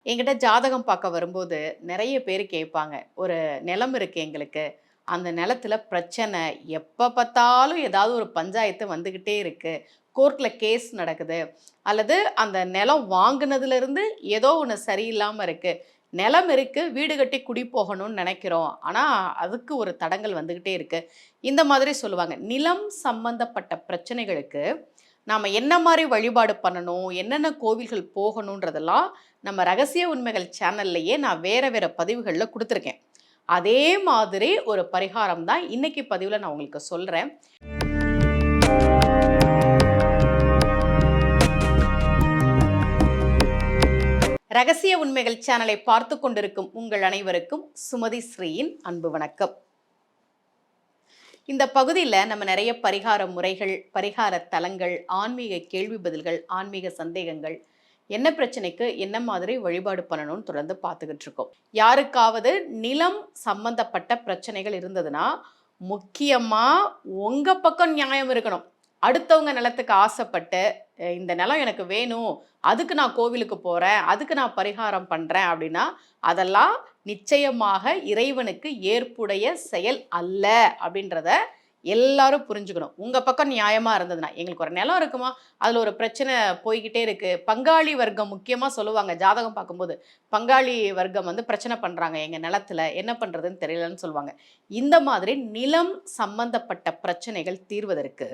என்கிட்ட ஜாதகம் பார்க்க வரும்போது நிறைய பேர் கேட்பாங்க. ஒரு நிலம் இருக்கு எங்களுக்கு. அந்த நிலத்துல பிரச்சனை. எப்ப பார்த்தாலும் ஏதாவது ஒரு பஞ்சாயத்து வந்துகிட்டே இருக்கு. கோர்ட்ல கேஸ் நடக்குது. அல்லது அந்த நிலம் வாங்குனதுலருந்து ஏதோ ஒண்ணு சரியில்லாம இருக்கு. நிலம் இருக்கு, வீடு கட்டி குடி போகணும்னு நினைக்கிறோம். ஆனா, அதுக்கு ஒரு தடங்கல் வந்துகிட்டே இருக்கு. இந்த மாதிரி சொல்லுவாங்க. நிலம் சம்பந்தப்பட்ட பிரச்சனைகளுக்கு நாம என்ன மாரி வழிபாடு பண்ணணும்? என்னென்ன கோவில்கள் போகணுன்றதெல்லாம் நம்ம ரகசிய உண்மைகள் சேனல்லையே நான் வேற வேற பதிவுகள்ல குடுத்துருக்கேன். அதே மாதிரி ஒரு பரிகாரம் தான் இன்னைக்கு பதிவுல நான் உங்களுக்கு சொல்றேன். ரகசிய உண்மைகள் சேனலை பார்த்து கொண்டிருக்கும் உங்கள் அனைவருக்கும் சுமதி ஸ்ரீயின் அன்பு வணக்கம். இந்த பகுதியில நம்ம நிறைய பரிகார முறைகள், பரிகார தலங்கள், ஆன்மீக கேள்வி பதில்கள், ஆன்மீக சந்தேகங்கள், என்ன பிரச்சனைக்கு என்ன மாதிரி வழிபாடு பண்ணணும்னு தொடர்ந்து பார்த்துக்கிட்டு இருக்கோம். யாருக்காவது நிலம் சம்பந்தப்பட்ட பிரச்சனைகள் இருந்ததுன்னா, முக்கியமா உங்க பக்கம் நியாயம் இருக்கணும். அடுத்தவங்க நிலத்துக்கு ஆசைப்பட்டு, இந்த நிலம் எனக்கு வேணும், அதுக்கு நான் கோவிலுக்கு போறேன், அதுக்கு நான் பரிகாரம் பண்றேன் அப்படின்னா, அதெல்லாம் நிச்சயமாக இறைவனுக்கு ஏற்புடைய செயல் அல்ல அப்படின்றத எல்லாரும் புரிஞ்சுக்கணும். உங்க பக்கம் நியாயமா இருந்ததுன்னா, எங்களுக்கு ஒரு நிலம் இருக்குமா, அதுல ஒரு பிரச்சனை போய்க்கிட்டே இருக்கு. பங்காளி வர்க்கம் முக்கியமா சொல்லுவாங்க ஜாதகம் பார்க்கும்போது. பங்காளி வர்க்கம் வந்து பிரச்சனை பண்றாங்க எங்க நிலத்துல, என்ன பண்றதுன்னு தெரியலன்னு சொல்லுவாங்க. இந்த மாதிரி நிலம் சம்பந்தப்பட்ட பிரச்சனைகள் தீர்வதற்கு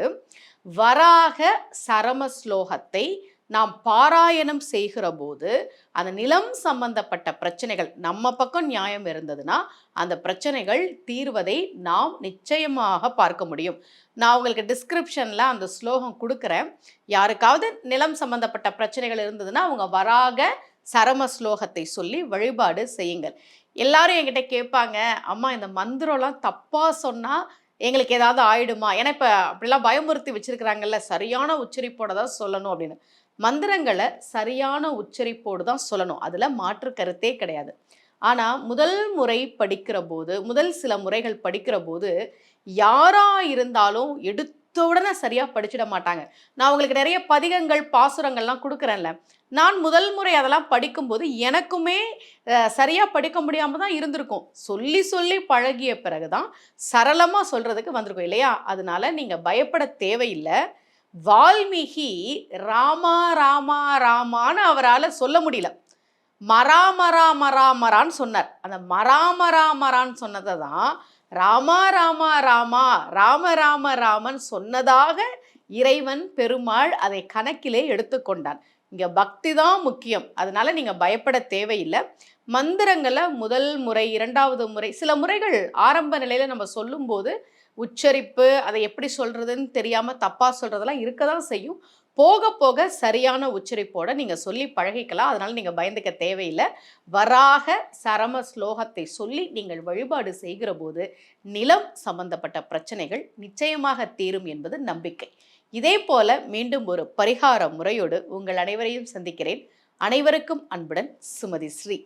வராக சரம ஸ்லோகத்தை நாம் பாராயணம் செய்கிற போது அந்த நிலம் சம்பந்தப்பட்ட பிரச்சனைகள் நம்ம பக்கம் நியாயம் இருந்ததுன்னா அந்த பிரச்சனைகள் தீர்வதை நாம் நிச்சயமாக பார்க்க முடியும். நான் உங்களுக்கு டிஸ்கிரிப்ஷனில் அந்த ஸ்லோகம் கொடுக்குறேன். யாருக்காவது நிலம் சம்பந்தப்பட்ட பிரச்சனைகள் இருந்ததுன்னா அவங்க வராக சரம ஸ்லோகத்தை சொல்லி வழிபாடு செய்யுங்கள். எல்லாரும் என்கிட்ட கேட்பாங்க, அம்மா இந்த மந்திரம்லாம் தப்பாக சொன்னால் எங்களுக்கு ஏதாவது ஆயிடுமா? ஏன்னா இப்போ அப்படிலாம் பயமுறுத்தி வச்சிருக்கிறாங்கல்ல, சரியான உச்சரிப்போட தான் சொல்லணும் அப்படின்னு. மந்திரங்களை சரியான உச்சரிப்போடு தான் சொல்லணும். அதில் மாற்று கருத்தே கிடையாது. ஆனால் முதல் முறை படிக்கிற போது, முதல் சில முறைகள் படிக்கிற போது, யாரா இருந்தாலும் எடுத்த உடனே சரியாக படிச்சிட மாட்டாங்க. நான் உங்களுக்கு நிறைய பதிகங்கள், பாசுரங்கள்லாம் கொடுக்குறேன்ல. நான் முதல் முறை அதெல்லாம் படிக்கும்போது எனக்குமே சரியாக படிக்க முடியாமல் தான் இருந்திருக்கும். சொல்லி சொல்லி பழகிய பிறகு தான் சரளமாக சொல்கிறதுக்கு வந்திருக்கும் இல்லையா? அதனால நீங்கள் பயப்பட தேவையில்லை. வால்மீகி ராமா ராமா ராமான்னு அவரால் சொல்ல முடியல. மராமரா மராமரான்னு சொன்னார். அந்த மராமராமரான்னு சொன்னதை தான் ராமா ராமா ராமா ராம ராம ராமன் சொன்னதாக இறைவன் பெருமாள் அதை கணக்கிலே எடுத்துக்கொண்டான். இங்கே பக்தி தான் முக்கியம். அதனால நீங்கள் பயப்பட தேவையில்லை. மந்திரங்களை முதல் முறை, இரண்டாவது முறை, சில முறைகள் ஆரம்ப நிலையில் நம்ம சொல்லும்போது உச்சரிப்பு, அதை எப்படி சொல்கிறதுன்னு தெரியாமல் தப்பாக சொல்கிறதெல்லாம் இருக்க தான் செய்யும். போக போக சரியான உச்சரிப்போடு நீங்கள் சொல்லி பழகிக்கலாம். அதனால் நீங்கள் பயந்துக்க தேவையில்லை. வராக சரம ஸ்லோகத்தை சொல்லி நீங்கள் வழிபாடு செய்கிற போது நிலம் சம்பந்தப்பட்ட பிரச்சனைகள் நிச்சயமாக தீரும் என்பது நம்பிக்கை. இதே போல மீண்டும் ஒரு பரிகார முறையோடு உங்கள் அனைவரையும் சந்திக்கிறேன். அனைவருக்கும் அன்புடன் சுமதி ஸ்ரீ.